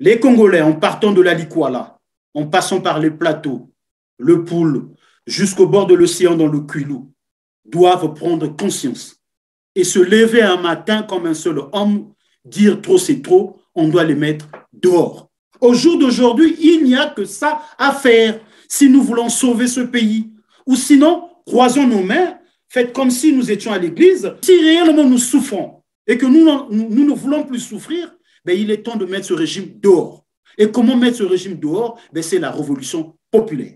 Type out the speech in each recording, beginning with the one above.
Les Congolais, en partant de la Likwala, en passant par les plateaux, le Poul, jusqu'au bord de l'océan dans le Kwilu, doivent prendre conscience et se lever un matin comme un seul homme, dire trop c'est trop, on doit les mettre dehors. Au jour d'aujourd'hui, il n'y a que ça à faire si nous voulons sauver ce pays. Ou sinon, croisons nos mains, faites comme si nous étions à l'église. Si réellement nous souffrons et que nous ne voulons plus souffrir, ben, il est temps de mettre ce régime dehors. Et comment mettre ce régime dehors? Ben, c'est la révolution populaire.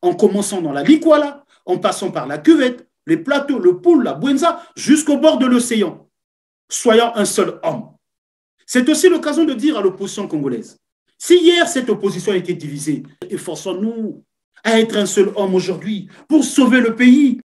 En commençant dans la Likwala, en passant par la cuvette, les plateaux, le Poul, la Bouenza, jusqu'au bord de l'océan. Soyons un seul homme. C'est aussi l'occasion de dire à l'opposition congolaise, si hier cette opposition a été divisée, efforçons-nous à être un seul homme aujourd'hui pour sauver le pays.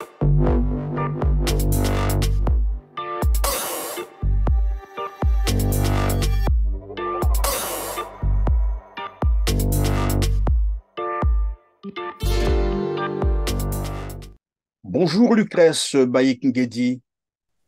Bonjour Lucrèce Baïk-Ngedi.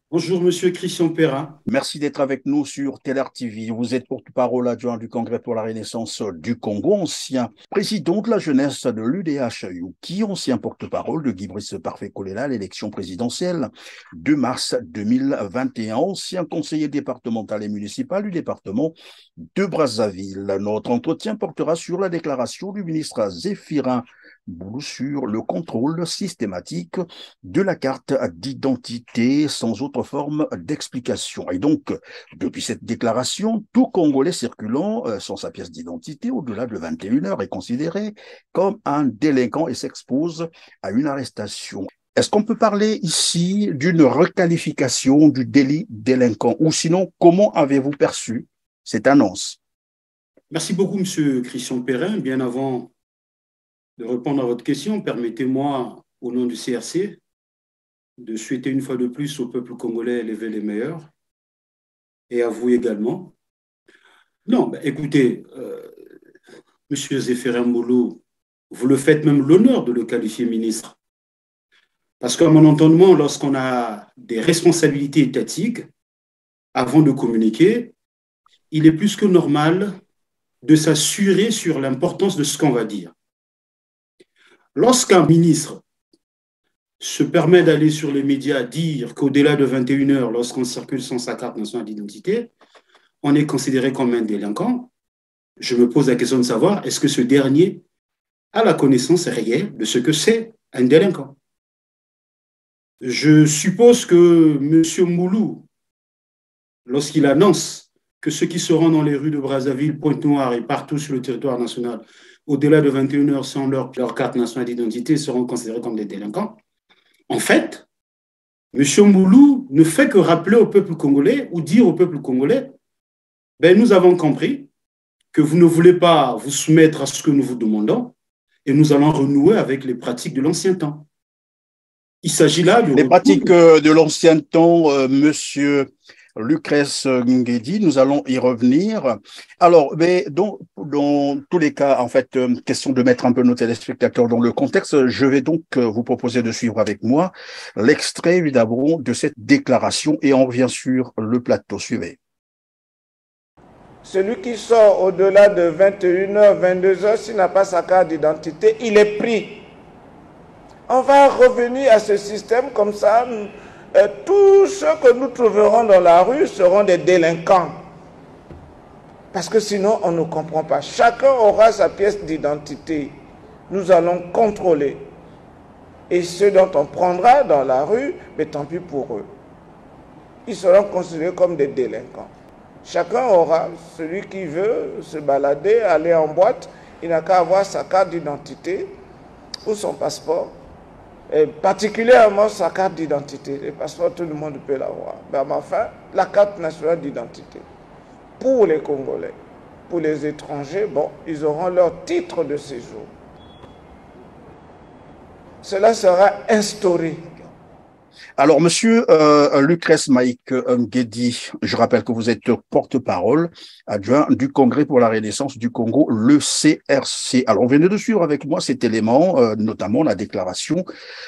Bonjour Monsieur Christian Perrin. Merci d'être avec nous sur Telar TV. Vous êtes porte-parole adjoint du Congrès pour la Renaissance du Congo, ancien président de la jeunesse de l'UDH-Yuki, ancien porte-parole de Guy-Brice Parfait-Kolela à l'élection présidentielle de mars 2021, ancien conseiller départemental et municipal du département de Brazzaville. Notre entretien portera sur la déclaration du ministre Zéphirin Boulou sur le contrôle systématique de la carte d'identité sans autre forme d'explication. Et donc, depuis cette déclaration, tout Congolais circulant sans sa pièce d'identité au-delà de 21 heures est considéré comme un délinquant et s'expose à une arrestation. Est-ce qu'on peut parler ici d'une requalification du délit délinquant? Ou sinon, comment avez-vous perçu cette annonce? Merci beaucoup, Monsieur Christian Perrin. Bien avant de répondre à votre question, permettez-moi, au nom du CRC, de souhaiter une fois de plus au peuple congolais l'élever les meilleurs, et à vous également. Non, ben, écoutez, Monsieur Zéphirin Mbolo, vous le faites même l'honneur de le qualifier ministre. Parce qu'à mon entendement, lorsqu'on a des responsabilités étatiques, avant de communiquer, il est plus que normal de s'assurer sur l'importance de ce qu'on va dire. Lorsqu'un ministre se permet d'aller sur les médias dire qu'au-delà de 21 heures, lorsqu'on circule sans sa carte nationale d'identité, on est considéré comme un délinquant, je me pose la question de savoir, est-ce que ce dernier a la connaissance réelle de ce que c'est un délinquant? Je suppose que M. Moulou, lorsqu'il annonce que ceux qui se rendent dans les rues de Brazzaville, Pointe-Noire et partout sur le territoire national, au-delà de 21 heures sans leur carte nationale d'identité, seront considérés comme des délinquants, en fait, M. Moulou ne fait que rappeler au peuple congolais ou dire au peuple congolais, ben, nous avons compris que vous ne voulez pas vous soumettre à ce que nous vous demandons et nous allons renouer avec les pratiques de l'ancien temps. Il s'agit là de... Les pratiques de l'ancien temps, monsieur Lucrèce Ngedi, nous allons y revenir. Alors, mais dans tous les cas, en fait, question de mettre un peu nos téléspectateurs dans le contexte, je vais donc vous proposer de suivre avec moi l'extrait, évidemment, de cette déclaration et on revient sur le plateau. Suivez. Celui qui sort au-delà de 21h, 22h, s'il n'a pas sa carte d'identité, il est pris. On va revenir à ce système comme ça. Tous ceux que nous trouverons dans la rue seront des délinquants. Parce que sinon, on ne comprend pas. Chacun aura sa pièce d'identité. Nous allons contrôler. Et ceux dont on prendra dans la rue, mais tant pis pour eux. Ils seront considérés comme des délinquants. Chacun aura, celui qui veut se balader, aller en boîte, il n'a qu'à avoir sa carte d'identité ou son passeport. Et particulièrement sa carte d'identité. Le passeport, tout le monde peut l'avoir. Mais enfin, la carte nationale d'identité. Pour les Congolais, pour les étrangers, bon, ils auront leur titre de séjour. Cela sera instauré. Alors, monsieur Lucrèce Maïk Nguedi, je rappelle que vous êtes porte-parole adjoint du Congrès pour la Renaissance du Congo, le CRC. Alors, on vient de suivre avec moi cet élément, notamment la déclaration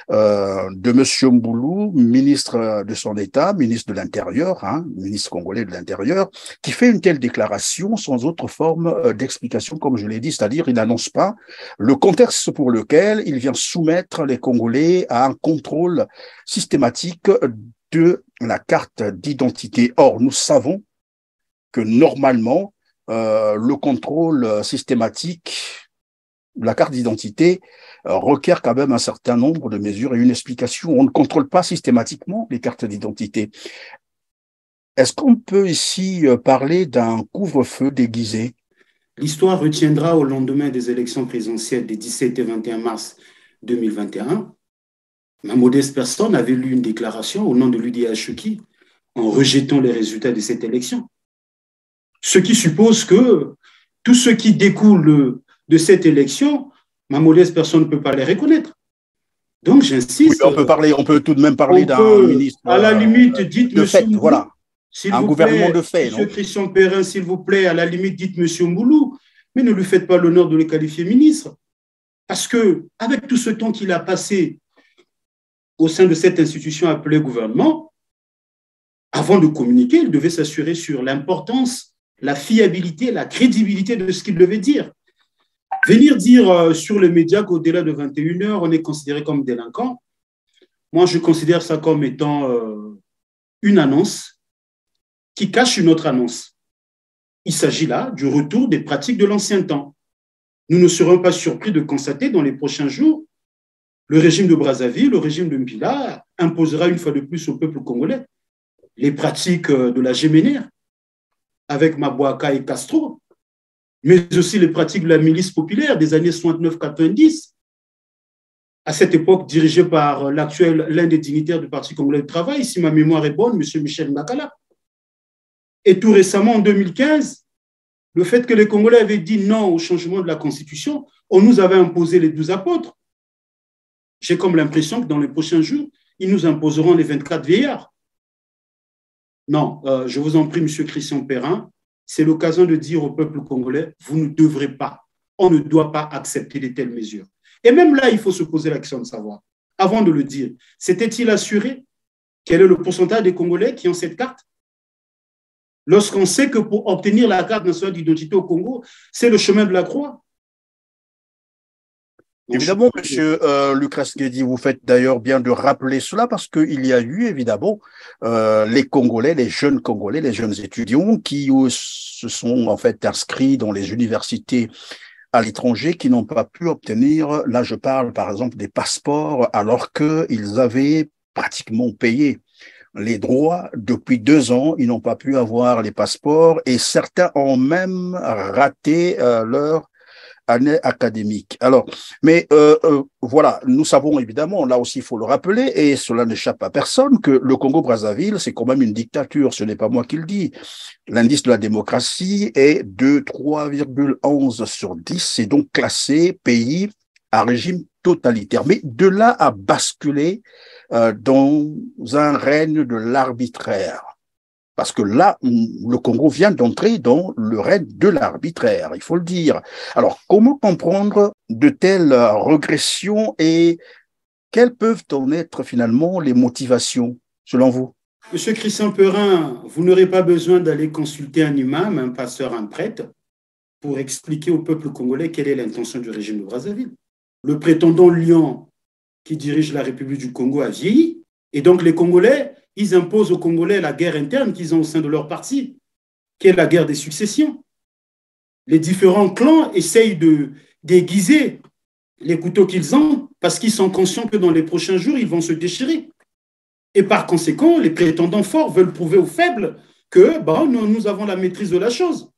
de monsieur Mboulou, ministre de son État, ministre de l'Intérieur, ministre congolais de l'Intérieur, qui fait une telle déclaration sans autre forme d'explication, comme je l'ai dit, c'est-à-dire il n'annonce pas le contexte pour lequel il vient soumettre les Congolais à un contrôle systématique de la carte d'identité. Or, nous savons que normalement, le contrôle systématique de la carte d'identité requiert quand même un certain nombre de mesures et une explication. On ne contrôle pas systématiquement les cartes d'identité. Est-ce qu'on peut ici parler d'un couvre-feu déguisé? L'histoire retiendra au lendemain des élections présidentielles des 17 et 21 mars 2021. Ma modeste personne avait lu une déclaration au nom de l'UDH en rejetant les résultats de cette élection. Ce qui suppose que tout ce qui découle de cette élection, ma modeste personne ne peut pas les reconnaître. Donc j'insiste. Oui, on peut tout de même parler d'un ministre. À la limite, dites de fait, Mboulou, voilà. Un gouvernement de fait. Monsieur Christian Perrin, s'il vous plaît, à la limite, dites monsieur Mboulou, mais ne lui faites pas l'honneur de le qualifier ministre. Parce que, avec tout ce temps qu'il a passé au sein de cette institution appelée gouvernement, avant de communiquer, il devait s'assurer sur l'importance, la fiabilité, la crédibilité de ce qu'il devait dire. Venir dire sur les médias qu'au-delà de 21 heures, on est considéré comme délinquant, moi je considère ça comme étant une annonce qui cache une autre annonce. Il s'agit là du retour des pratiques de l'ancien temps. Nous ne serons pas surpris de constater dans les prochains jours le régime de Brazzaville, le régime de Mpila imposera une fois de plus au peuple congolais les pratiques de la Géménère avec Mabouaka et Castro, mais aussi les pratiques de la milice populaire des années 69-90, à cette époque dirigée par l'un des dignitaires du Parti congolais du travail, si ma mémoire est bonne, M. Michel Nakala. Et tout récemment, en 2015, le fait que les Congolais avaient dit non au changement de la Constitution, on nous avait imposé les 12 apôtres. J'ai comme l'impression que dans les prochains jours, ils nous imposeront les 24 vieillards. Non, je vous en prie, M. Christian Perrin, c'est l'occasion de dire au peuple congolais, vous ne devrez pas, on ne doit pas accepter de telles mesures. Et même là, il faut se poser la question de savoir, avant de le dire, s'était-il assuré quel est le pourcentage des Congolais qui ont cette carte? Lorsqu'on sait que pour obtenir la carte nationale d'identité au Congo, c'est le chemin de la croix. Évidemment, monsieur Lucrèce Nguedi, vous faites d'ailleurs bien de rappeler cela parce qu'il y a eu évidemment les Congolais, les jeunes Congolais, les jeunes étudiants qui se sont en fait inscrits dans les universités à l'étranger qui n'ont pas pu obtenir, là je parle par exemple des passeports alors qu'ils avaient pratiquement payé les droits depuis 2 ans, ils n'ont pas pu avoir les passeports et certains ont même raté leur année académique. Alors, mais voilà, nous savons évidemment, là aussi il faut le rappeler, et cela n'échappe à personne, que le Congo-Brazzaville, c'est quand même une dictature, ce n'est pas moi qui le dis. L'indice de la démocratie est de 3,11 sur 10, c'est donc classé pays à régime totalitaire. Mais de là à basculer dans un règne de l'arbitraire, parce que là, le Congo vient d'entrer dans le règne de l'arbitraire, il faut le dire. Alors, comment comprendre de telles régressions et quelles peuvent en être finalement les motivations, selon vous? Monsieur Christian Perrin, vous n'aurez pas besoin d'aller consulter un imam, un pasteur, un prêtre, pour expliquer au peuple congolais quelle est l'intention du régime de Brazzaville. Le prétendant lion qui dirige la République du Congo a vieilli, et donc les Congolais, ils imposent aux Congolais la guerre interne qu'ils ont au sein de leur parti, qui est la guerre des successions. Les différents clans essayent de déguiser les couteaux qu'ils ont parce qu'ils sont conscients que dans les prochains jours, ils vont se déchirer. Et par conséquent, les prétendants forts veulent prouver aux faibles que nous avons la maîtrise de la chose.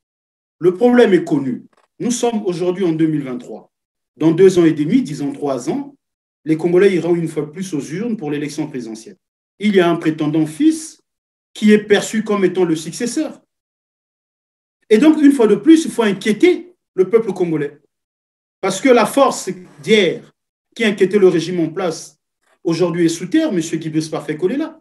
Le problème est connu. Nous sommes aujourd'hui en 2023. Dans 2 ans et demi, disons 3 ans, les Congolais iront une fois de plus aux urnes pour l'élection présidentielle. Il y a un prétendant fils qui est perçu comme étant le successeur. Et donc, une fois de plus, il faut inquiéter le peuple congolais. Parce que la force d'hier qui inquiétait le régime en place aujourd'hui est sous terre, M. Guy-Brice Parfait Kolela.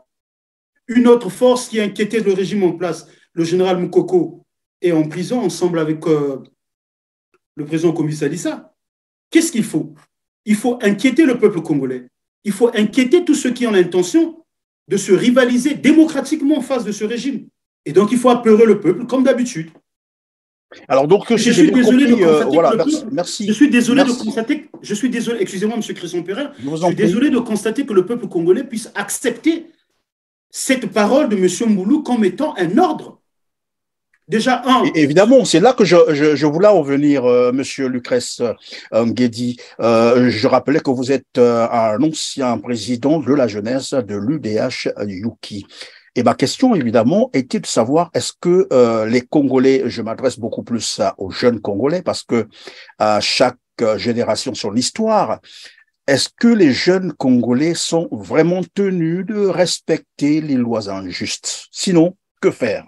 Une autre force qui inquiétait le régime en place, le général Moukoko, est en prison ensemble avec le président Komi Salissa. Qu'est-ce qu'il faut? Il faut inquiéter le peuple congolais. Il faut inquiéter tous ceux qui ont l'intention de se rivaliser démocratiquement en face de ce régime. Et donc, il faut apeurer le peuple, comme d'habitude. Alors, donc, je suis désolé de constater voilà, que le merci. Je suis désolé de constater, excusez-moi, M. Crisson-Perrin, je suis désolé de constater que le peuple congolais puisse accepter cette parole de M. Moulou comme étant un ordre. Déjà, évidemment, c'est là que je voulais en venir, Monsieur Lucrèce Nguedi. Je rappelais que vous êtes un ancien président de la jeunesse de l'UDH Yuki. Et ma question, évidemment, était de savoir, est-ce que les Congolais, je m'adresse beaucoup plus aux jeunes Congolais, parce que chaque génération son histoire, est-ce que les jeunes Congolais sont vraiment tenus de respecter les lois injustes? Sinon, que faire?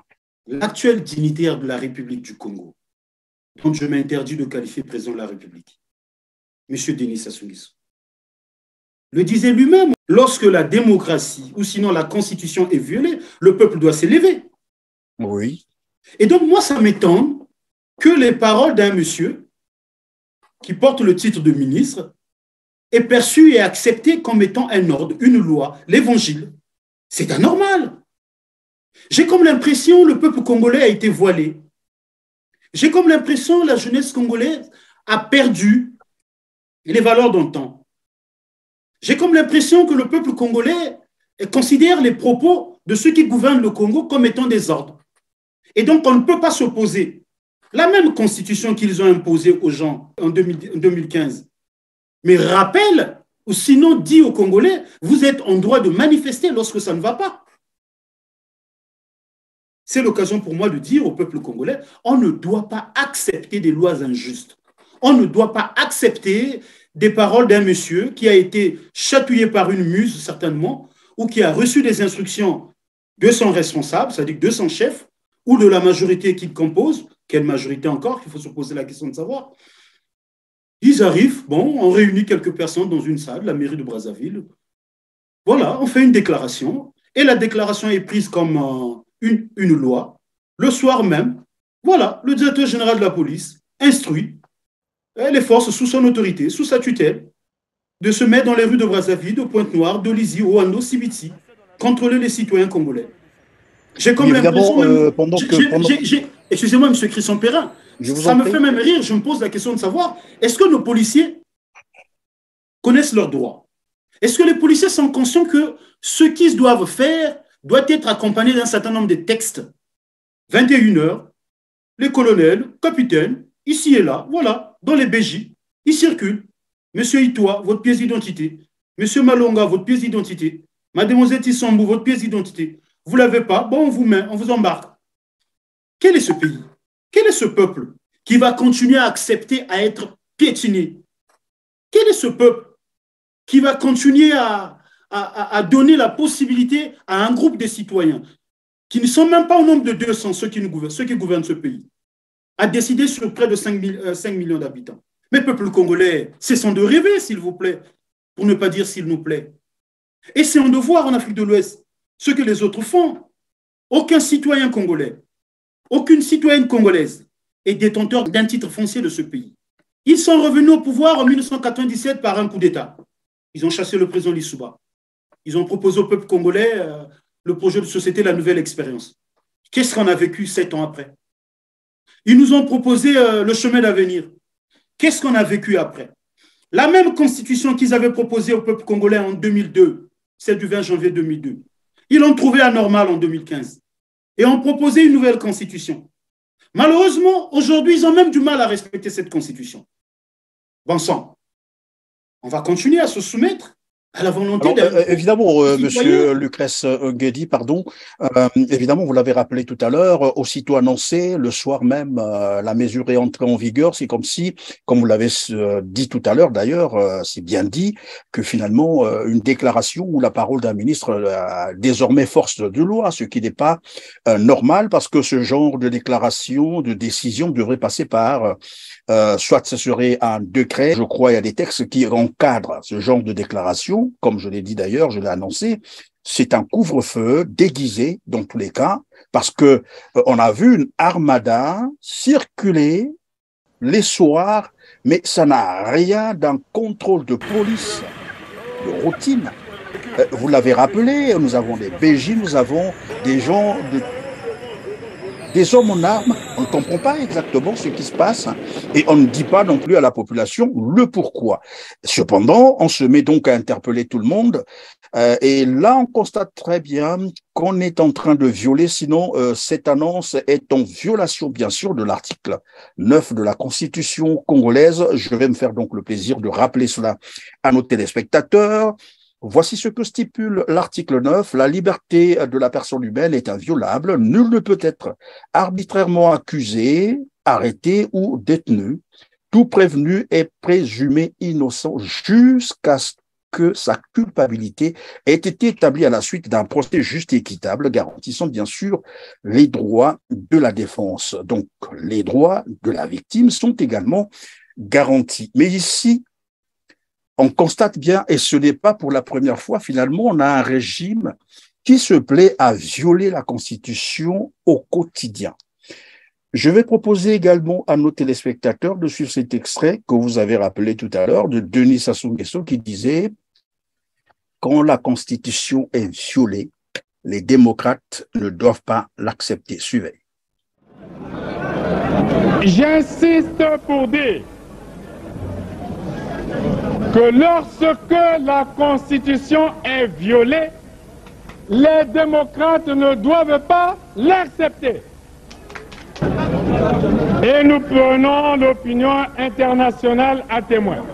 L'actuel dignitaire de la République du Congo, dont je m'interdis de qualifier président de la République, M. Denis Sassou Nguesso, le disait lui-même, lorsque la démocratie ou sinon la constitution est violée, le peuple doit s'élever. Oui. Et donc moi, ça m'étonne que les paroles d'un monsieur qui porte le titre de ministre est perçu et accepté comme étant un ordre, une loi, l'évangile. C'est anormal. J'ai comme l'impression que le peuple congolais a été voilé. J'ai comme l'impression que la jeunesse congolaise a perdu les valeurs d'antan. J'ai comme l'impression que le peuple congolais considère les propos de ceux qui gouvernent le Congo comme étant des ordres. Et donc, on ne peut pas s'opposer. La même constitution qu'ils ont imposée aux gens en 2015, mais rappelle, ou sinon dit aux Congolais, vous êtes en droit de manifester lorsque ça ne va pas. C'est l'occasion pour moi de dire au peuple congolais, on ne doit pas accepter des lois injustes. On ne doit pas accepter des paroles d'un monsieur qui a été chatouillé par une muse, certainement, ou qui a reçu des instructions de son responsable, c'est-à-dire de son chef, ou de la majorité qu'il compose. Quelle majorité encore? Il faut se poser la question de savoir. Ils arrivent, bon, on réunit quelques personnes dans une salle, la mairie de Brazzaville. Voilà, on fait une déclaration, et la déclaration est prise comme une loi. Le soir même, voilà, le directeur général de la police instruit les forces sous son autorité, sous sa tutelle, de se mettre dans les rues de Brazzaville, de Pointe-Noire, de Lizy, Oano, Sibiti, contrôler les citoyens congolais. J'ai comme l'impression... Excusez-moi, M. Crisson-Perrin, ça me fait même rire, je me pose la question de savoir, est-ce que nos policiers connaissent leurs droits? Est-ce que les policiers sont conscients que ce qu'ils doivent faire doit être accompagné d'un certain nombre de textes? 21 heures, les colonels, capitaines, ici et là, voilà, dans les BJ, ils circulent. Monsieur Itoa, votre pièce d'identité. Monsieur Malonga, votre pièce d'identité. Mademoiselle Tissambou, votre pièce d'identité. Vous ne l'avez pas, bon, on vous met, on vous embarque. Quel est ce pays? Quel est ce peuple qui va continuer à accepter à être piétiné? Quel est ce peuple qui va continuer à donner la possibilité à un groupe de citoyens qui ne sont même pas au nombre de 200, ceux qui gouvernent ce pays, à décider sur près de 5 millions d'habitants? Mais peuple congolais, cessons de rêver, s'il vous plaît, pour ne pas dire s'il nous plaît. Essayons de voir en Afrique de l'Ouest ce que les autres font. Aucun citoyen congolais, aucune citoyenne congolaise est détenteur d'un titre foncier de ce pays. Ils sont revenus au pouvoir en 1997 par un coup d'État. Ils ont chassé le président Lissouba. Ils ont proposé au peuple congolais le projet de société La Nouvelle Expérience. Qu'est-ce qu'on a vécu 7 ans après? Ils nous ont proposé le chemin d'avenir. Qu'est-ce qu'on a vécu après? La même constitution qu'ils avaient proposée au peuple congolais en 2002, celle du 20 janvier 2002, ils l'ont trouvée anormale en 2015 et ont proposé une nouvelle constitution. Malheureusement, aujourd'hui, ils ont même du mal à respecter cette constitution. Bon sang, on va continuer à se soumettre à la volonté évidemment, Monsieur Lucrèce Nguedi, pardon, évidemment, vous l'avez rappelé tout à l'heure, aussitôt annoncé, le soir même, la mesure est entrée en vigueur. C'est comme si, comme vous l'avez dit tout à l'heure d'ailleurs, c'est bien dit, que finalement, une déclaration ou la parole d'un ministre a désormais force de loi, ce qui n'est pas normal, parce que ce genre de déclaration, de décision devrait passer par... soit ce serait un décret, je crois il y a des textes qui encadrent ce genre de déclaration, constitution, comme je l'ai dit d'ailleurs, je l'ai annoncé, c'est un couvre-feu déguisé dans tous les cas, parce que on a vu une armada circuler les soirs, mais ça n'a rien d'un contrôle de police de routine. Vous l'avez rappelé, nous avons des PJ, nous avons des gens, des hommes en armes. On ne comprend pas exactement ce qui se passe et on ne dit pas non plus à la population le pourquoi. Cependant, on se met donc à interpeller tout le monde et là, on constate très bien qu'on est en train de violer, sinon cette annonce est en violation, bien sûr, de l'article 9 de la Constitution congolaise. Je vais me faire donc le plaisir de rappeler cela à nos téléspectateurs. Voici ce que stipule l'article 9. La liberté de la personne humaine est inviolable. Nul ne peut être arbitrairement accusé, arrêté ou détenu. Tout prévenu est présumé innocent jusqu'à ce que sa culpabilité ait été établie à la suite d'un procès juste et équitable, garantissant bien sûr les droits de la défense. Donc, les droits de la victime sont également garantis. Mais ici, on constate bien, et ce n'est pas pour la première fois, finalement, on a un régime qui se plaît à violer la Constitution au quotidien. Je vais proposer également à nos téléspectateurs de suivre cet extrait que vous avez rappelé tout à l'heure de Denis Sassou Nguesso qui disait « Quand la Constitution est violée, les démocrates ne doivent pas l'accepter. » Suivez. J'insiste pour dire que lorsque la Constitution est violée, les démocrates ne doivent pas l'accepter. Et nous prenons l'opinion internationale à témoin.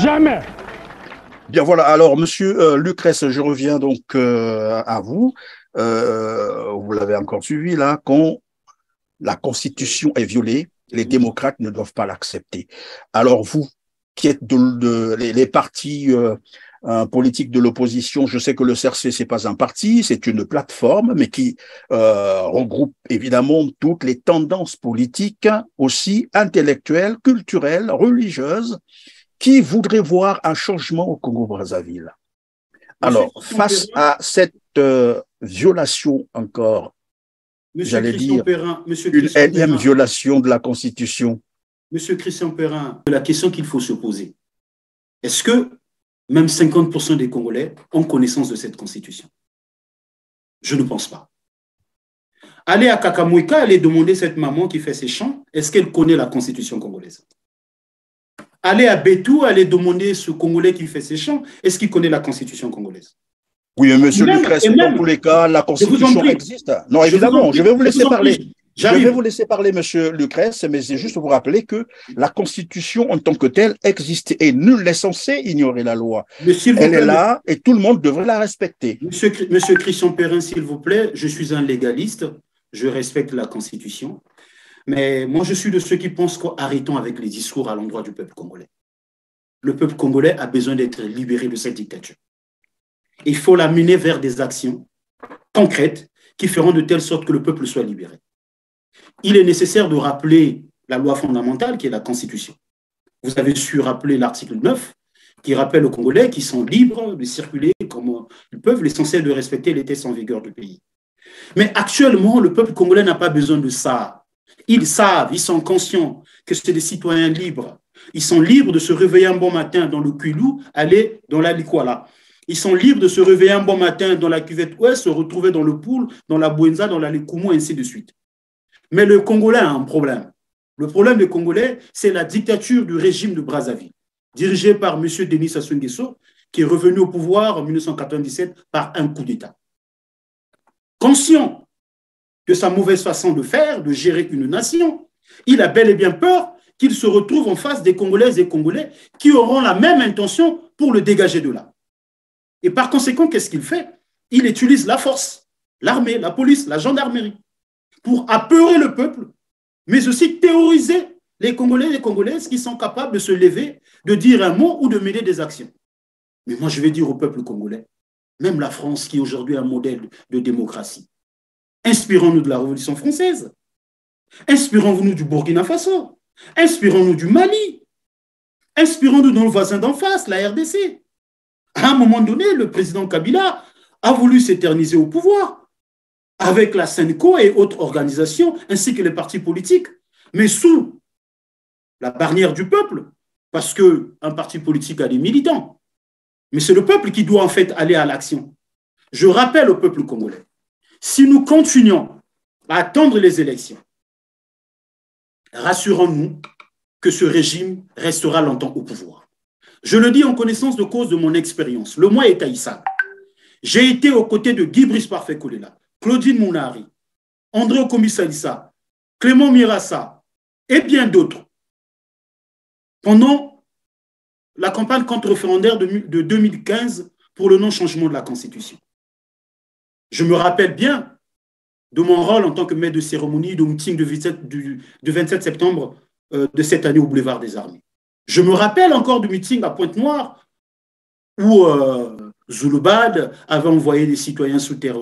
Jamais. Bien voilà, alors Monsieur Lucrèce, je reviens donc à vous. Vous l'avez encore suivi là, quand la Constitution est violée, les démocrates ne doivent pas l'accepter. Alors vous, qui êtes les partis politiques de l'opposition, je sais que le CRC, c'est pas un parti, c'est une plateforme, mais qui regroupe évidemment toutes les tendances politiques, aussi intellectuelles, culturelles, religieuses, qui voudraient voir un changement au Congo-Brazzaville. Alors, face à cette violation encore, j'allais dire, une énième violation de la Constitution. Monsieur Christian Perrin, la question qu'il faut se poser, est-ce que même 50% des Congolais ont connaissance de cette Constitution? Je ne pense pas. Allez à Kakamouika, allez demander cette maman qui fait ses chants, est-ce qu'elle connaît la Constitution congolaise? Allez à Bétou, allez demander ce Congolais qui fait ses chants, est-ce qu'il connaît la Constitution congolaise? Oui, monsieur Lucrèce, dans tous les cas, la Constitution existe. Non, évidemment, je vais vous laisser parler. Je vais vous laisser parler, monsieur Lucrèce, mais c'est juste pour vous rappeler que la Constitution en tant que telle existe et nul n'est censé ignorer la loi. Elle est là et tout le monde devrait la respecter. Monsieur Christian Perrin, s'il vous plaît, je suis un légaliste, je respecte la Constitution, mais moi je suis de ceux qui pensent qu'arrêtons avec les discours à l'endroit du peuple congolais. Le peuple congolais a besoin d'être libéré de cette dictature. Il faut l'amener vers des actions concrètes qui feront de telle sorte que le peuple soit libéré. Il est nécessaire de rappeler la loi fondamentale qui est la Constitution. Vous avez su rappeler l'article 9 qui rappelle aux Congolais qu'ils sont libres de circuler comme ils peuvent, l'essentiel de respecter les textes en vigueur du pays. Mais actuellement, le peuple congolais n'a pas besoin de ça. Ils savent, ils sont conscients que c'est des citoyens libres. Ils sont libres de se réveiller un bon matin dans le Kwilu, aller dans la Likwala. Ils sont libres de se réveiller un bon matin dans la cuvette ouest, se retrouver dans le Poul, dans la Bouenza, dans la Lekumu, ainsi de suite. Mais le Congolais a un problème. Le problème des Congolais, c'est la dictature du régime de Brazzaville, dirigé par M. Denis Sassou Nguesso, qui est revenu au pouvoir en 1997 par un coup d'État. Conscient de sa mauvaise façon de faire, de gérer une nation, il a bel et bien peur qu'il se retrouve en face des Congolaises et Congolais qui auront la même intention pour le dégager de là. Et par conséquent, qu'est-ce qu'il fait? Il utilise la force, l'armée, la police, la gendarmerie, pour apeurer le peuple, mais aussi théoriser les Congolais et les Congolaises qui sont capables de se lever, de dire un mot ou de mener des actions. Mais moi, je vais dire au peuple congolais, même la France qui est aujourd'hui un modèle de démocratie, inspirons-nous de la Révolution française, inspirons-nous du Burkina Faso, inspirons-nous du Mali. Inspirons-nous de nos voisins d'en face, la RDC. À un moment donné, le président Kabila a voulu s'éterniser au pouvoir avec la SENCO et autres organisations, ainsi que les partis politiques, mais sous la bannière du peuple, parce qu'un parti politique a des militants. Mais c'est le peuple qui doit en fait aller à l'action. Je rappelle au peuple congolais, si nous continuons à attendre les élections, rassurons-nous que ce régime restera longtemps au pouvoir. Je le dis en connaissance de cause de mon expérience. Le mois est haïssable. J'ai été aux côtés de Guy Brice Parfait Kolela, Claudine Mounari, André Okomi Salissa, Clément Mirassa et bien d'autres pendant la campagne contre-référendaire de 2015 pour le non-changement de la Constitution. Je me rappelle bien de mon rôle en tant que maître de cérémonie du meeting du 27 septembre de cette année au boulevard des Armées. Je me rappelle encore du meeting à Pointe-Noire où Zouloubad avait envoyé des citoyens sous terre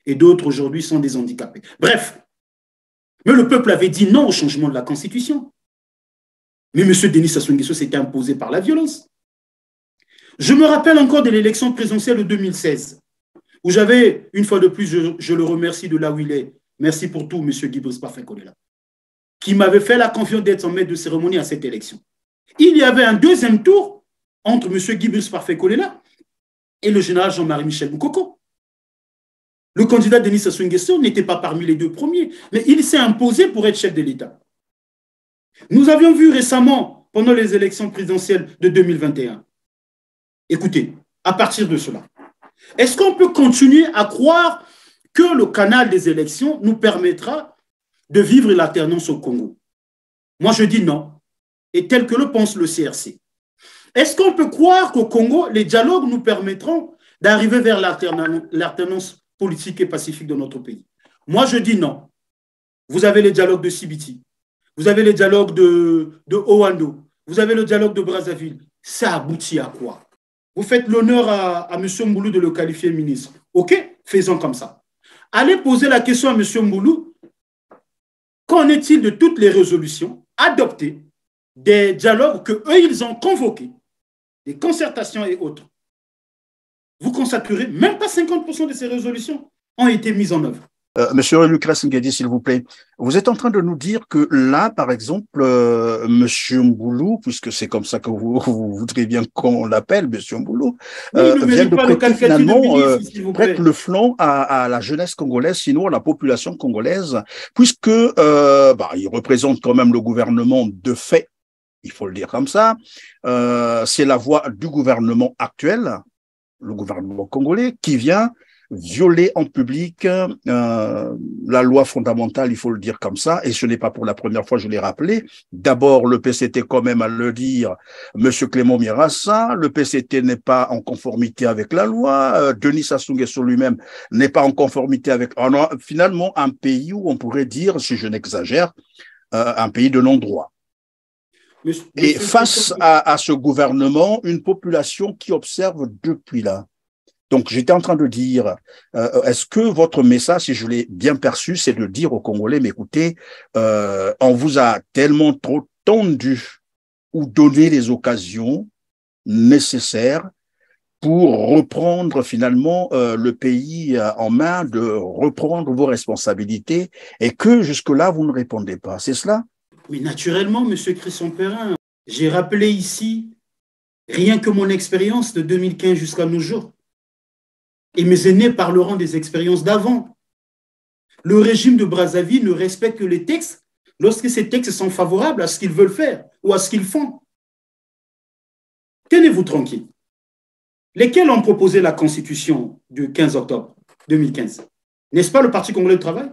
et d'autres aujourd'hui sont des handicapés. Bref, mais le peuple avait dit non au changement de la Constitution. Mais M. Denis Sassou Nguesso s'était imposé par la violence. Je me rappelle encore de l'élection présidentielle de 2016, où j'avais, une fois de plus, je le remercie de là où il est, merci pour tout, M. Guy Brice Parfait Kolela, qui m'avait fait la confiance d'être son maître de cérémonie à cette élection. Il y avait un deuxième tour entre M. Guy Brice Parfait Kolela et le général Jean-Marie Michel Moukoko. Le candidat Denis Sassou Nguesso n'était pas parmi les deux premiers, mais il s'est imposé pour être chef de l'État. Nous avions vu récemment, pendant les élections présidentielles de 2021, écoutez, à partir de cela, est-ce qu'on peut continuer à croire que le canal des élections nous permettra de vivre l'alternance au Congo? Moi, je dis non, et tel que le pense le CRC. Est-ce qu'on peut croire qu'au Congo, les dialogues nous permettront d'arriver vers l'alternance politique et pacifique de notre pays? Moi, je dis non. Vous avez les dialogues de Sibiti, vous avez les dialogues de Oando, vous avez le dialogue de Brazzaville. Ça aboutit à quoi? Vous faites l'honneur à M. Mboulou de le qualifier ministre. OK, faisons comme ça. Allez poser la question à M. Mboulou. Qu'en est-il de toutes les résolutions adoptées, des dialogues qu'eux, ils ont convoqués, des concertations et autres? Vous constaterez, même pas 50% de ces résolutions ont été mises en œuvre. Monsieur Lucas Nguedi, s'il vous plaît, vous êtes en train de nous dire que là, par exemple, Monsieur Mboulou, puisque c'est comme ça que vous voudrez bien qu'on l'appelle, Monsieur Mboulou, vient de prêter finalement prête le flanc à la jeunesse congolaise, sinon à la population congolaise, puisque il représente quand même le gouvernement de fait, il faut le dire comme ça. C'est la voix du gouvernement actuel, le gouvernement congolais, qui vient violer en public la loi fondamentale, il faut le dire comme ça, et ce n'est pas pour la première fois, je l'ai rappelé. D'abord, le PCT, quand même, à le dire, M. Clément Mirassa, le PCT n'est pas en conformité avec la loi, Denis Sassou Nguesso lui-même n'est pas en conformité avec... finalement, un pays où on pourrait dire, si je n'exagère, un pays de non-droit. Et face à ce gouvernement, une population qui observe depuis là. Donc, j'étais en train de dire, est-ce que votre message, si je l'ai bien perçu, c'est de dire aux Congolais, mais écoutez, on vous a tellement trop tendu ou donné les occasions nécessaires pour reprendre finalement le pays en main, de reprendre vos responsabilités, et que jusque-là, vous ne répondez pas. C'est cela? Mais naturellement, M. Christian Perrin, j'ai rappelé ici, rien que mon expérience de 2015 jusqu'à nos jours. Et mes aînés parleront des expériences d'avant. Le régime de Brazzaville ne respecte que les textes lorsque ces textes sont favorables à ce qu'ils veulent faire ou à ce qu'ils font. Tenez-vous tranquille. Lesquels ont proposé la Constitution du 15 octobre 2015? N'est-ce pas le Parti congolais du travail?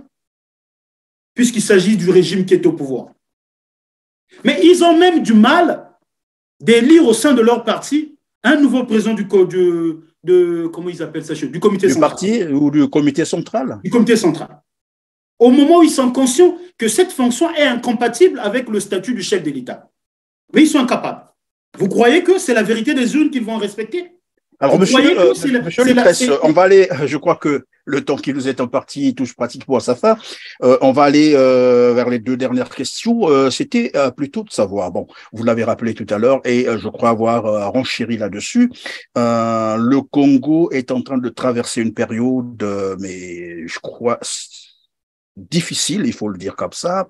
Puisqu'il s'agit du régime qui est au pouvoir. Mais ils ont même du mal d'élire au sein de leur parti un nouveau président comment ils appellent ça, du comité central. Du parti ou du comité central? Du comité central. Au moment où ils sont conscients que cette fonction est incompatible avec le statut du chef de l'État. Mais ils sont incapables. Vous croyez que c'est la vérité des urnes qu'ils vont respecter? Alors, Vous croyez que monsieur Lucrèce, on va aller, je crois que le temps qui nous est imparti touche pratiquement à sa fin. On va aller vers les deux dernières questions. C'était plutôt de savoir, bon, vous l'avez rappelé tout à l'heure, et je crois avoir renchéri là-dessus. Le Congo est en train de traverser une période, mais je crois difficile, il faut le dire comme ça.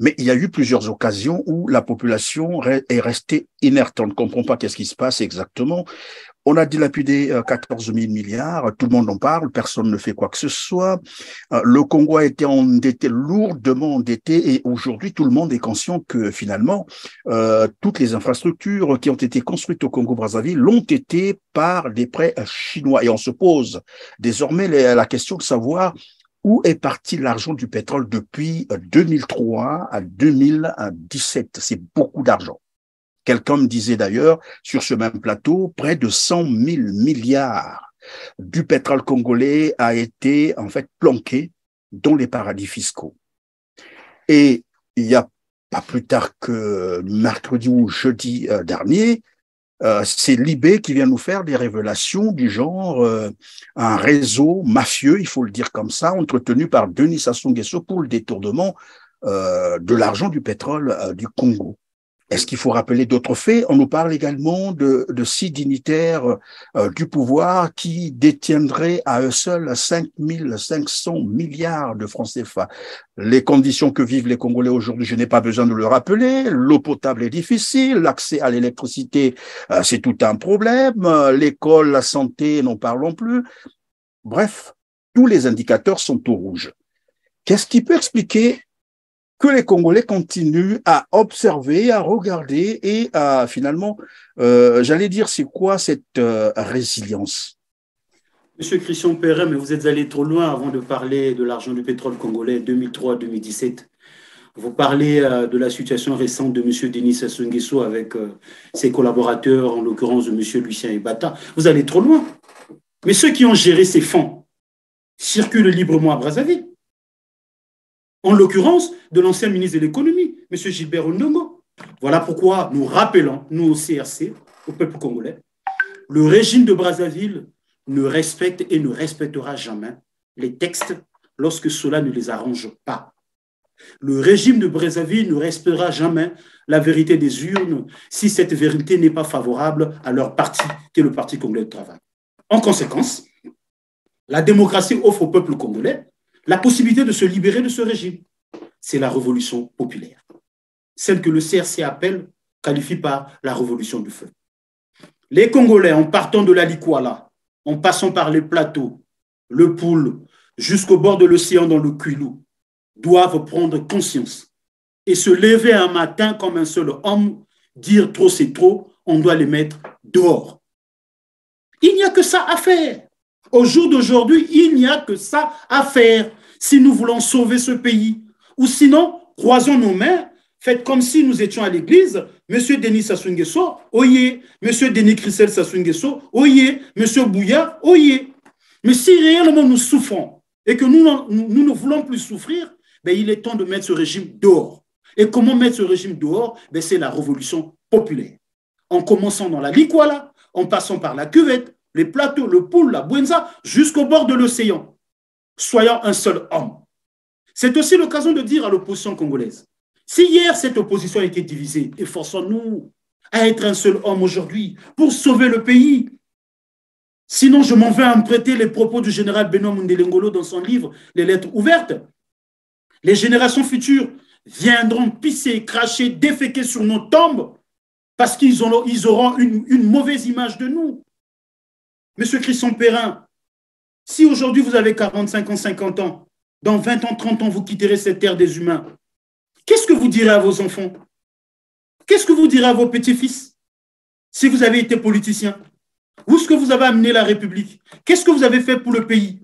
Mais il y a eu plusieurs occasions où la population est restée inerte. On ne comprend pas qu'est-ce qui se passe exactement. On a dilapidé 14 000 milliards, tout le monde en parle, personne ne fait quoi que ce soit. Le Congo a été endetté, lourdement endetté, et aujourd'hui, tout le monde est conscient que finalement, toutes les infrastructures qui ont été construites au Congo-Brazzaville l'ont été par des prêts chinois. Et on se pose désormais la question de savoir où est parti l'argent du pétrole depuis 2003 à 2017. C'est beaucoup d'argent. Quelqu'un me disait d'ailleurs, sur ce même plateau, près de 100 000 milliards du pétrole congolais a été en fait planqué dans les paradis fiscaux. Et il n'y a pas plus tard que mercredi ou jeudi dernier, c'est Libé qui vient nous faire des révélations du genre un réseau mafieux, il faut le dire comme ça, entretenu par Denis Sassou Nguesso pour le détournement de l'argent du pétrole du Congo. Est-ce qu'il faut rappeler d'autres faits? On nous parle également de 6 dignitaires du pouvoir qui détiendraient à eux seuls 5 500 milliards de francs CFA. Les conditions que vivent les Congolais aujourd'hui, je n'ai pas besoin de le rappeler. L'eau potable est difficile, l'accès à l'électricité, c'est tout un problème. L'école, la santé, n'en parlons plus. Bref, tous les indicateurs sont au rouge. Qu'est-ce qui peut expliquer que les Congolais continuent à observer, à regarder et à finalement, j'allais dire, c'est quoi cette résilience? Monsieur Christian Perrin, mais vous êtes allé trop loin avant de parler de l'argent du pétrole congolais 2003-2017. Vous parlez de la situation récente de M. Denis Sassou Nguesso avec ses collaborateurs, en l'occurrence de M. Lucien Ebata. Vous allez trop loin. Mais ceux qui ont géré ces fonds circulent librement à Brazzaville. En l'occurrence de l'ancien ministre de l'économie, M. Gilbert Ondongo. Voilà pourquoi nous rappelons, nous au CRC, au peuple congolais, le régime de Brazzaville ne respecte et ne respectera jamais les textes lorsque cela ne les arrange pas. Le régime de Brazzaville ne respectera jamais la vérité des urnes si cette vérité n'est pas favorable à leur parti, qui est le Parti congolais de travail. En conséquence, la démocratie offre au peuple congolais la possibilité de se libérer de ce régime. C'est la révolution populaire. Celle que le CRC qualifie par la révolution du feu. Les Congolais, en partant de la Likwala, en passant par les plateaux, le Poul, jusqu'au bord de l'océan dans le Kwilu, doivent prendre conscience et se lever un matin comme un seul homme, dire trop c'est trop, on doit les mettre dehors. Il n'y a que ça à faire. Au jour d'aujourd'hui, il n'y a que ça à faire si nous voulons sauver ce pays. Ou sinon, croisons nos mains, faites comme si nous étions à l'église. Monsieur Denis Sassou Nguesso, oyez. Monsieur Denis Christel Sassou Nguesso, oyez. Monsieur Bouya, oyez. Mais si réellement nous souffrons et que nous ne voulons plus souffrir, ben, il est temps de mettre ce régime dehors. Et comment mettre ce régime dehors? Ben, c'est la révolution populaire. En commençant dans la Likwala, en passant par la cuvette, les plateaux, le Poul, la Bouenza, jusqu'au bord de l'océan. Soyons un seul homme. C'est aussi l'occasion de dire à l'opposition congolaise, si hier cette opposition a été divisée, efforçons-nous à être un seul homme aujourd'hui pour sauver le pays. Sinon, je m'en vais à me prêter les propos du général Benoît Mundele Ngolo dans son livre « Les lettres ouvertes ». Les générations futures viendront pisser, cracher, déféquer sur nos tombes parce qu'ils auront une mauvaise image de nous. Monsieur Christian Perrin, si aujourd'hui vous avez 45 ans, 50 ans, dans 20 ans, 30 ans, vous quitterez cette terre des humains, qu'est-ce que vous direz à vos enfants? Qu'est-ce que vous direz à vos petits-fils si vous avez été politicien? Où est-ce que vous avez amené la République? Qu'est-ce que vous avez fait pour le pays?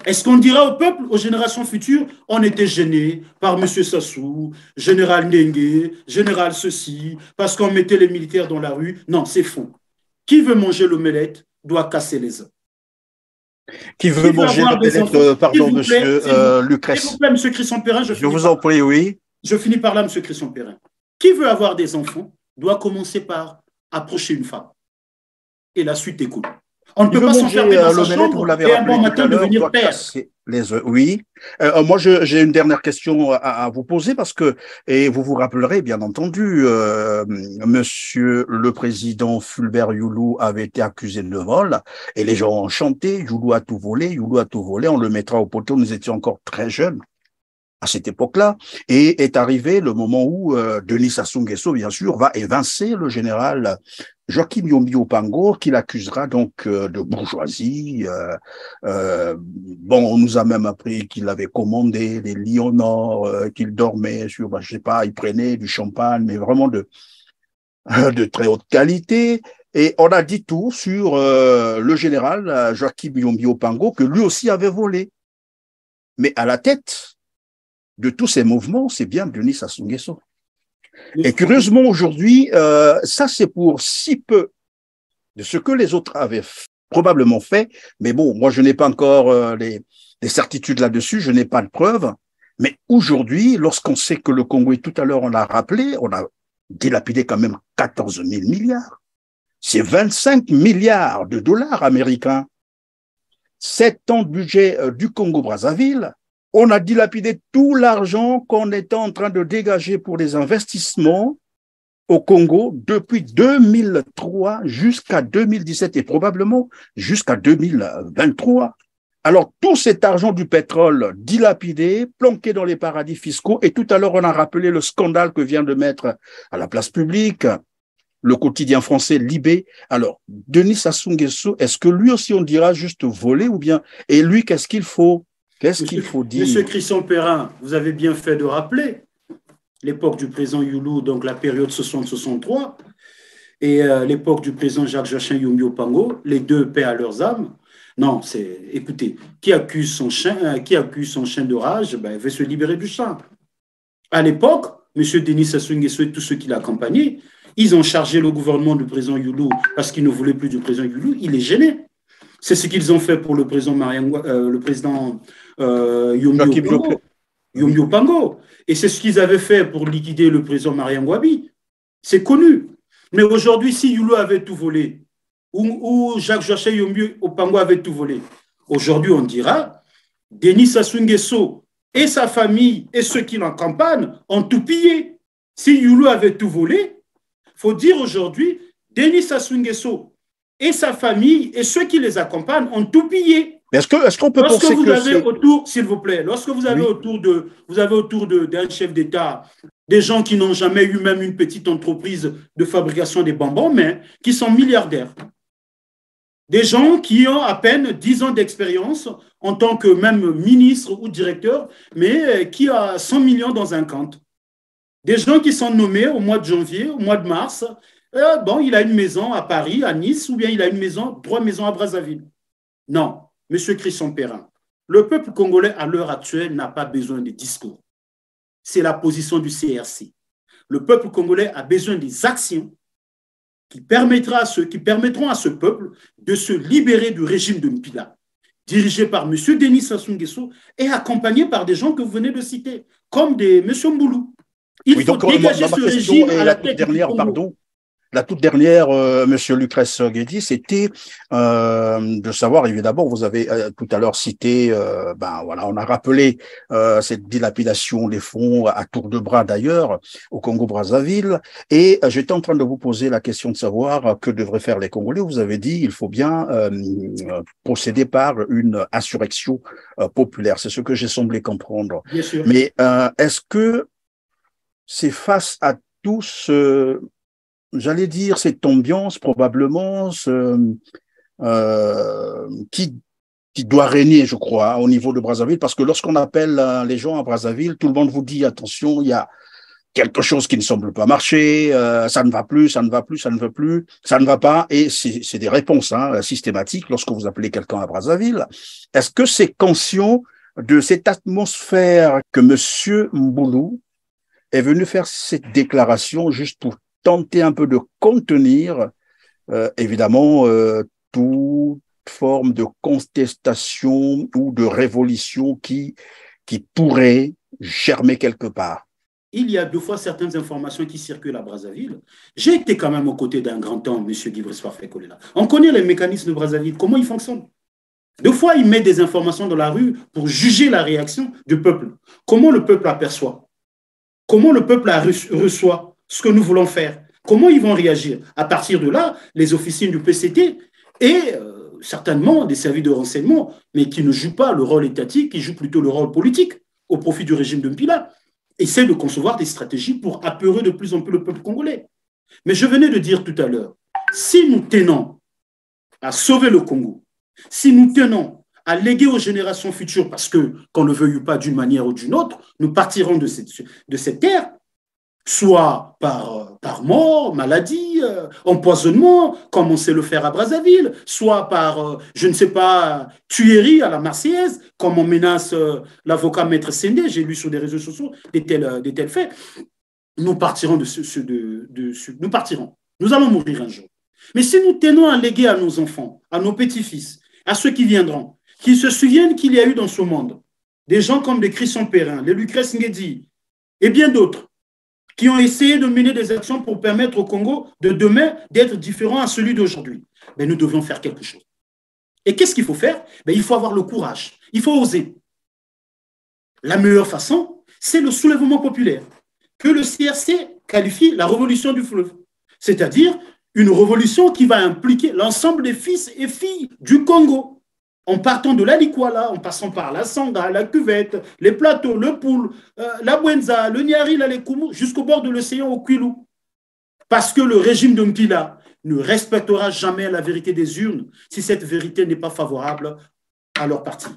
Est-ce qu'on dira au peuple, aux générations futures, on était gênés par M. Sassou, général Ndengue, général ceci, parce qu'on mettait les militaires dans la rue? Non, c'est faux. Qui veut manger l'omelette doit casser les œufs. Qui veut manger l'omelette, pardon, monsieur Lucrèce. S'il vous plaît, monsieur Christian Perrin, je vous en prie, oui. Je finis par là, monsieur Christian Perrin. Qui veut avoir des enfants doit commencer par approcher une femme. Et la suite découle. On ne Il peut veut pas manger s'enfermer dans sa l'omelette, vous chambre l'avez et un rappelé bon tout matin à l'heure, devenir doit père. casser les œufs. Oui. Moi, j'ai une dernière question à vous poser parce que, et vous vous rappellerez, bien entendu, monsieur le président Fulbert Youlou avait été accusé de vol et les gens ont chanté, Youlou a tout volé, Youlou a tout volé, on le mettra au poteau, nous étions encore très jeunes à cette époque-là, et est arrivé le moment où Denis Sassou Nguesso, bien sûr, va évincer le général Joachim Yombi Opango, qui l'accusera donc de bourgeoisie. Bon, on nous a même appris qu'il avait commandé des lits en or, qu'il dormait sur, je sais pas, il prenait du champagne, mais vraiment de très haute qualité. Et on a dit tout sur le général Joachim Yombi Opango, que lui aussi avait volé. Mais à la tête de tous ces mouvements, c'est bien Denis Sassou Nguesso. Et curieusement, aujourd'hui, ça c'est pour si peu de ce que les autres avaient probablement fait. Mais bon, moi je n'ai pas encore les certitudes là-dessus, je n'ai pas de preuves. Mais aujourd'hui, lorsqu'on sait que le Congo, et tout à l'heure on l'a rappelé, on a dilapidé quand même 14 000 milliards. C'est 25 milliards de dollars américains. 7 ans de budget du Congo-Brazzaville. On a dilapidé tout l'argent qu'on était en train de dégager pour les investissements au Congo depuis 2003 jusqu'à 2017 et probablement jusqu'à 2023. Alors, tout cet argent du pétrole dilapidé, planqué dans les paradis fiscaux, et tout à l'heure, on a rappelé le scandale que vient de mettre à la place publique le quotidien français Libé. Alors, Denis Sassou Nguesso, est-ce que lui aussi on dira juste voler ou bien, et lui, qu'est-ce qu'il faut? Qu'est-ce qu'il faut dire? Monsieur Christian Perrin, vous avez bien fait de rappeler l'époque du président Youlou, donc la période 60-63, et l'époque du président Jacques-Joachim Yombi Opango, les deux paix à leurs âmes. Non, écoutez, qui accuse son chien de rage, ben, il veut se libérer du chien. À l'époque, monsieur Denis Sassou Nguesso et tous ceux qui l'accompagnaient, ils ont chargé le gouvernement du président Youlou parce qu'ils ne voulaient plus du président Youlou, il les gênait. C'est ce qu'ils ont fait pour le président Yombi Opango. Et c'est ce qu'ils avaient fait pour liquider le président Mariam Wabi. C'est connu. Mais aujourd'hui, si Youlou avait tout volé, ou Jacques-Joachim Yombi Opango avait tout volé, aujourd'hui, on dira Denis Sassou Nguesso et sa famille et ceux qui l'accompagnent ont tout pillé. Si Youlou avait tout volé, il faut dire aujourd'hui, Denis Sassou Nguesso et sa famille et ceux qui les accompagnent ont tout pillé. Est-ce qu'on peut penser que c'est... S'il vous plaît, lorsque vous avez autour d'un chef d'État des gens qui n'ont jamais eu même une petite entreprise de fabrication des bonbons, mais qui sont milliardaires. Des gens qui ont à peine 10 ans d'expérience en tant que même ministre ou directeur, mais qui a 100 millions dans un compte. Des gens qui sont nommés au mois de janvier, au mois de mars. Bon, il a une maison à Paris, à Nice, ou bien il a 3 maisons à Brazzaville. Non, monsieur Christian Perrin, le peuple congolais à l'heure actuelle n'a pas besoin de discours. C'est la position du CRC. Le peuple congolais a besoin des actions qui permettront à ce peuple de se libérer du régime de Mpila, dirigé par M. Denis Sassou Nguesso et accompagné par des gens que vous venez de citer, comme M. Mboulou. Il faut dégager ce régime à la tête du Congo. La toute dernière, Monsieur Lucrèce Guédi, c'était de savoir, évidemment, vous avez tout à l'heure cité, on a rappelé cette dilapidation des fonds à tour de bras d'ailleurs au Congo-Brazzaville, et j'étais en train de vous poser la question de savoir que devraient faire les Congolais. Vous avez dit il faut bien procéder par une insurrection populaire. C'est ce que j'ai semblé comprendre. Bien sûr. Mais est-ce que c'est face à tout ce... J'allais dire cette ambiance probablement qui doit régner, je crois, au niveau de Brazzaville, parce que lorsqu'on appelle les gens à Brazzaville, tout le monde vous dit attention, il y a quelque chose qui ne semble pas marcher, ça ne va plus, ça ne va plus, ça ne veut plus, ça ne va pas, et c'est des réponses systématiques lorsque vous appelez quelqu'un à Brazzaville. Est-ce que c'est conscient de cette atmosphère que Monsieur Mboulou est venu faire cette déclaration juste pour tenter un peu de contenir, évidemment, toute forme de contestation ou de révolution qui pourrait germer quelque part? il y a 2 fois certaines informations qui circulent à Brazzaville. J'ai été quand même aux côtés d'un grand homme, M. Guy-Brice Parfait-Kolela. On connaît les mécanismes de Brazzaville, comment ils fonctionnent. 2 fois, il met des informations dans la rue pour juger la réaction du peuple. Comment le peuple aperçoit, comment le peuple reçoit ce que nous voulons faire, comment ils vont réagir. À partir de là, les officiers du PCT et certainement des services de renseignement, mais qui ne jouent pas le rôle étatique, qui jouent plutôt le rôle politique au profit du régime de Mpila, essaient de concevoir des stratégies pour apeurer de plus en plus le peuple congolais. Mais je venais de dire tout à l'heure, si nous tenons à sauver le Congo, si nous tenons à léguer aux générations futures, parce que, qu'on ne le veuille pas d'une manière ou d'une autre, nous partirons de cette terre, soit par mort, maladie, empoisonnement, comme on sait le faire à Brazzaville, soit par, je ne sais pas, tuerie à la Marseillaise, comme on menace l'avocat Maître Sendé, j'ai lu sur les réseaux sociaux des tels faits. Nous partirons nous partirons. Nous allons mourir un jour. Mais si nous tenons à léguer à nos enfants, à nos petits-fils, à ceux qui viendront, qui se souviennent qu'il y a eu dans ce monde des gens comme les Christian Perrin, les Lucrèce Nguedi et bien d'autres qui ont essayé de mener des actions pour permettre au Congo de demain d'être différent à celui d'aujourd'hui. Mais nous devons faire quelque chose. Et qu'est-ce qu'il faut faire? Il faut avoir le courage, il faut oser. La meilleure façon, c'est le soulèvement populaire, que le CRC qualifie la révolution du fleuve, c'est-à-dire une révolution qui va impliquer l'ensemble des fils et filles du Congo, en partant de la Likwala, en passant par la Sanga, la Cuvette, les Plateaux, le Poul, la Bwenza, le Niari, la Lekumu, jusqu'au bord de l'océan au Kwilu. Parce que le régime de Mpila ne respectera jamais la vérité des urnes si cette vérité n'est pas favorable à leur parti.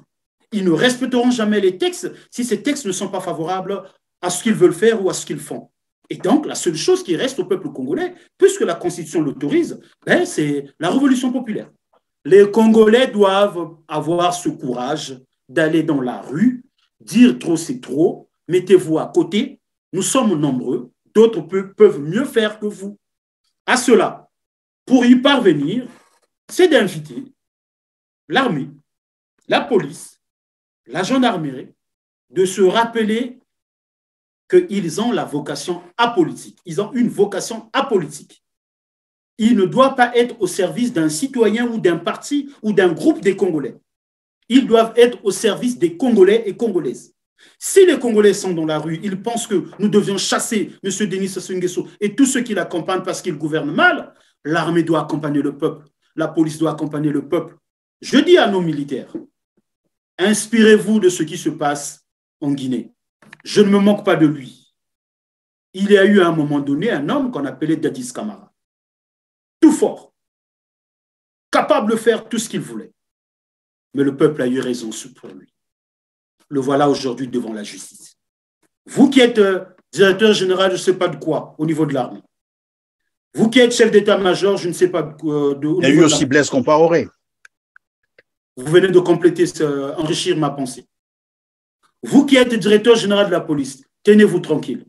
Ils ne respecteront jamais les textes si ces textes ne sont pas favorables à ce qu'ils veulent faire ou à ce qu'ils font. Et donc, la seule chose qui reste au peuple congolais, puisque la Constitution l'autorise, c'est la révolution populaire. Les Congolais doivent avoir ce courage d'aller dans la rue, dire trop c'est trop, mettez-vous à côté, nous sommes nombreux, d'autres peuvent mieux faire que vous. À cela, pour y parvenir, c'est d'inviter l'armée, la police, la gendarmerie, de se rappeler qu'ils ont la vocation apolitique. Ils ont une vocation apolitique. Il ne doit pas être au service d'un citoyen ou d'un parti ou d'un groupe des Congolais. Ils doivent être au service des Congolais et Congolaises. Si les Congolais sont dans la rue, ils pensent que nous devions chasser M. Denis Sassou Nguesso et tous ceux qui l'accompagnent parce qu'ils gouvernent mal, l'armée doit accompagner le peuple, la police doit accompagner le peuple. Je dis à nos militaires, inspirez-vous de ce qui se passe en Guinée. Je ne me moque pas de lui. Il y a eu à un moment donné un homme qu'on appelait Dadis Camara. Tout fort, capable de faire tout ce qu'il voulait. Mais le peuple a eu raison pour lui. Le voilà aujourd'hui devant la justice. Vous qui êtes directeur général, je ne sais pas de quoi, au niveau de l'armée. Vous qui êtes chef d'état-major, je ne sais pas de... Il y a eu aussi Blaise Compaoré. Vous venez de compléter, enrichir ma pensée. Vous qui êtes directeur général de la police, tenez-vous tranquille.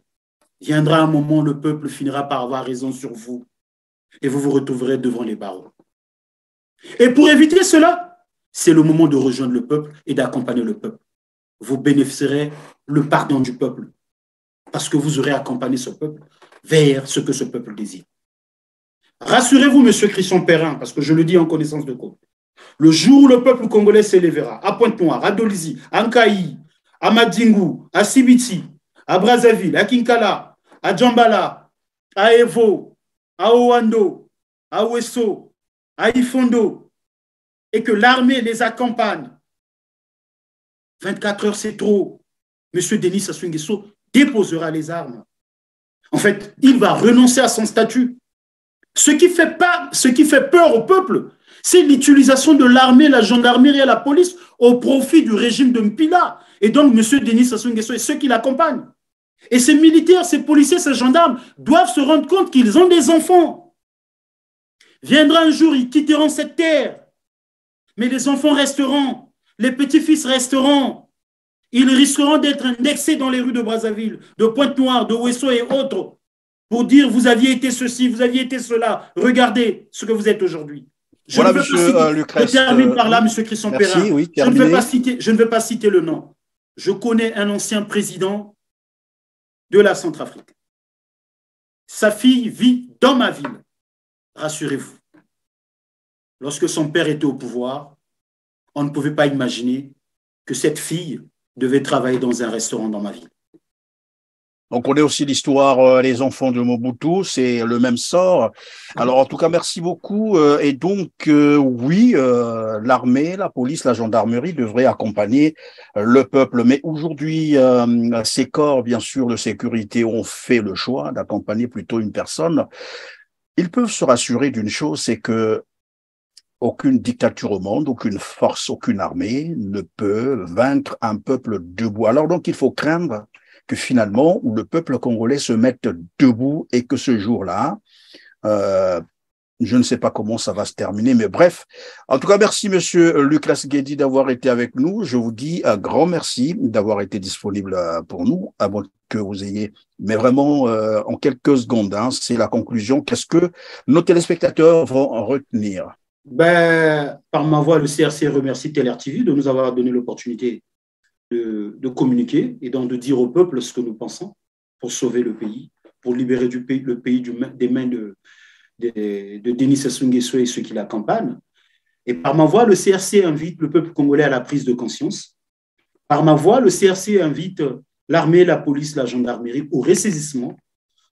Viendra un moment, le peuple finira par avoir raison sur vous. Et vous vous retrouverez devant les barreaux. Et pour éviter cela, c'est le moment de rejoindre le peuple et d'accompagner le peuple. Vous bénéficierez le pardon du peuple parce que vous aurez accompagné ce peuple vers ce que ce peuple désire. Rassurez-vous, M. Christian Perrin, parce que je le dis en connaissance de cause. Le jour où le peuple congolais s'élèvera à Pointe-Noire, à Dolisie, à Nkaï, à Madingou, à Sibiti, à Brazzaville, à Kinkala, à Djambala, à Evo, à Owando, à Ouesso, à Ifondo, et que l'armée les accompagne. 24 heures, c'est trop. M. Denis Sassou Nguesso déposera les armes. En fait, il va renoncer à son statut. Ce qui fait peur au peuple, c'est l'utilisation de l'armée, la gendarmerie et la police au profit du régime de Mpila. Et donc, M. Denis Sassou Nguesso et ceux qui l'accompagnent. Et ces militaires, ces policiers, ces gendarmes doivent se rendre compte qu'ils ont des enfants. Viendra un jour, ils quitteront cette terre. Mais les enfants resteront. Les petits-fils resteront. Ils risqueront d'être indexés dans les rues de Brazzaville, de Pointe-Noire, de Ouesso et autres, pour dire vous aviez été ceci, vous aviez été cela. Regardez ce que vous êtes aujourd'hui. Je termine par là, M. Christian Perrin. Oui, je ne vais pas citer le nom. Je connais un ancien président de la Centrafrique. Sa fille vit dans ma ville, rassurez-vous. Lorsque son père était au pouvoir, on ne pouvait pas imaginer que cette fille devait travailler dans un restaurant dans ma ville. On connaît aussi l'histoire des enfants de Mobutu, c'est le même sort. Alors, en tout cas, merci beaucoup. Et donc, oui, l'armée, la police, la gendarmerie devraient accompagner le peuple. Mais aujourd'hui, ces corps, bien sûr, de sécurité ont fait le choix d'accompagner plutôt une personne. Ils peuvent se rassurer d'une chose, c'est que aucune dictature au monde, aucune force, aucune armée ne peut vaincre un peuple debout. Alors donc, il faut craindre que finalement, le peuple congolais se mette debout et que ce jour-là, je ne sais pas comment ça va se terminer, mais bref. En tout cas, merci, monsieur Lucas Guedi, d'avoir été avec nous. Je vous dis un grand merci d'avoir été disponible pour nous, à moins que vous ayez, mais vraiment, en quelques secondes, hein, c'est la conclusion. Qu'est-ce que nos téléspectateurs vont en retenir? Par ma voix, le CRC remercie TLR-TV de nous avoir donné l'opportunité de communiquer et donc de dire au peuple ce que nous pensons pour sauver le pays, pour libérer le pays des mains de Denis Sassou Nguesso et ceux qui l'accompagnent. Et par ma voix, le CRC invite le peuple congolais à la prise de conscience. Par ma voix, le CRC invite l'armée, la police, la gendarmerie au ressaisissement.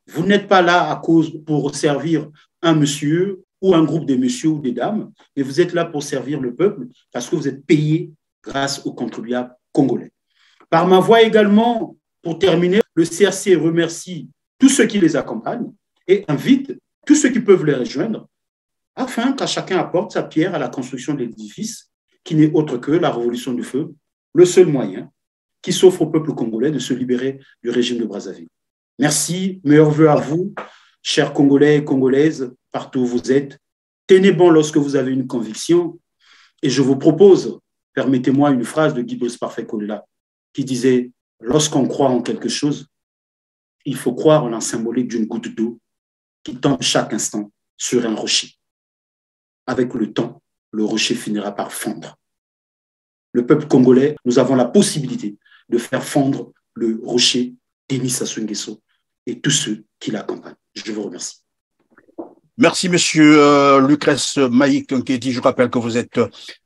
Vous n'êtes pas là pour servir un monsieur ou un groupe de messieurs ou des dames, mais vous êtes là pour servir le peuple parce que vous êtes payé grâce aux contribuables congolais. Par ma voix également, pour terminer, le CRC remercie tous ceux qui les accompagnent et invite tous ceux qui peuvent les rejoindre afin qu'à chacun apporte sa pierre à la construction de l'édifice qui n'est autre que la révolution du feu, le seul moyen qui s'offre au peuple congolais de se libérer du régime de Brazzaville. Merci, meilleurs vœux à vous, chers Congolais et Congolaises, partout où vous êtes. Tenez bon lorsque vous avez une conviction et je vous propose, permettez-moi une phrase de Guy Brice Parfait Kolela qui disait « Lorsqu'on croit en quelque chose, il faut croire en la symbolique d'une goutte d'eau qui tombe chaque instant sur un rocher. Avec le temps, le rocher finira par fondre. » Le peuple congolais, nous avons la possibilité de faire fondre le rocher Denis Sassou Nguesso et tous ceux qui l'accompagnent. Je vous remercie. Merci, monsieur Lucas Maïk Nkedi. Je rappelle que vous êtes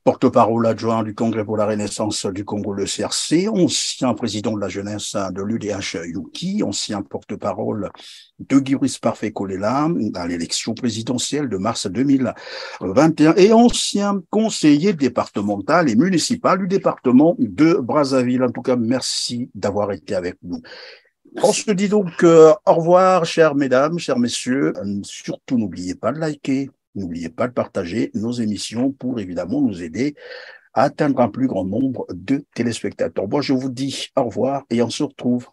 porte-parole adjoint du Congrès pour la Renaissance du Congo, le CRC, ancien président de la jeunesse de l'UDH Yuki, ancien porte-parole de Guy Brice Parfait Kolela à l'élection présidentielle de mars 2021 et ancien conseiller départemental et municipal du département de Brazzaville. En tout cas, merci d'avoir été avec nous. On se dit donc au revoir, chères mesdames, chers messieurs. Surtout, n'oubliez pas de liker, n'oubliez pas de partager nos émissions pour évidemment nous aider à atteindre un plus grand nombre de téléspectateurs. Moi, je vous dis au revoir et on se retrouve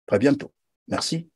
très bientôt. Merci.